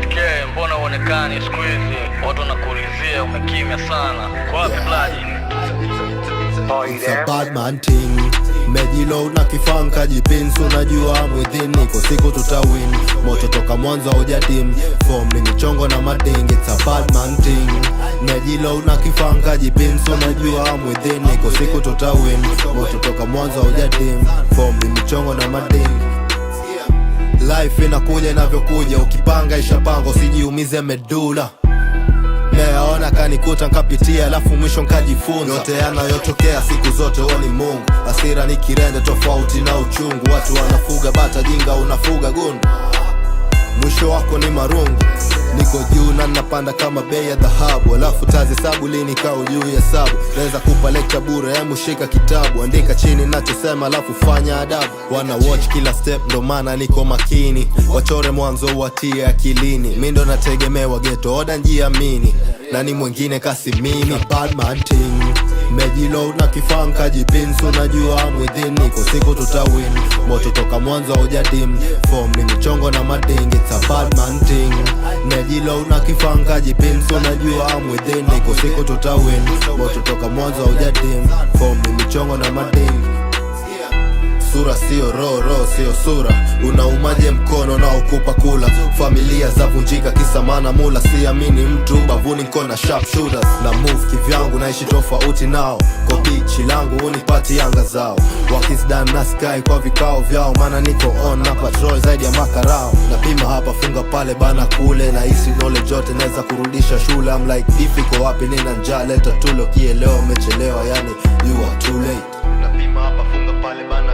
SK, mbona uonekani siku hizi? Watu wanakuulizia umekimya sana. Kwa wapi Bloody? It's a bad man thing. Mejiload na kifanka jipinsu, unajua I'm within. Niko siku tutawin, moto toka mwanzo hujadim. Form ni michongo na mading. It's a bad man thing. Mejiload na kifanka jipinsu, unajua I'm within. Niko siku tutawin, moto toka mwanzo hujadim. Form ni michongo na mading. Life inakuja inavyokuja, ukipanga ishapanga, usijiumize medula. Meaona kanikuta nkapitia, alafu mwisho nkajifunza. Yote yanayotokea siku zote huwa ni Mungu. Hasira ni kirende tofauti na uchungu. Watu wanafuga bata, jinga unafuga gundu. Mwisho wako ni marungu. Niko juu na napanda kama bei ya dhahabu. Alafu tazihesabu lini kao juu ya sabu. Naweza kupa lecture bure, hemu shika kitabu. Andika chini nachosema alafu fanya adabu. Wana watch kila step ndo maana niko makini. Wachore mwanzo watie akilini. Mi ndo nategemewa ghetto, oda njiamini. Nani mwingine kasi mimi? Bad man thing. Mejiload na kifanka jipinsu, unajua I'm within. Niko siku tutawin, moto toka mwanzo hujadim. Form ni michongo na mading. It's a bad man thing. Mejiload na kifanka jipinsu, unajua I'm within. Niko siku tutawin, moto toka mwanzo hujadim. Form ni michongo na mading. Sura sio roho sio sura. Unaumaje mkono na ukupa kula. Familia za vunjika kisa mana mula. Siamini mtu bavuni nkona sharp shooters. Na move kivyangu naishi tofauti nao. Kwa bichi langu unipati yanga zao. Wakisdan na sky kwa vikao vyao. Mana niko on na patrol zaidi ya makarao. Napima hapa funga pale bana kule. Na isi knowledge yote neza kurudisha shule. I'm like diffiko wapi nina njaa leta tulo. Kielewa umechelewa yani you are too late. Napima hapa funga pale bana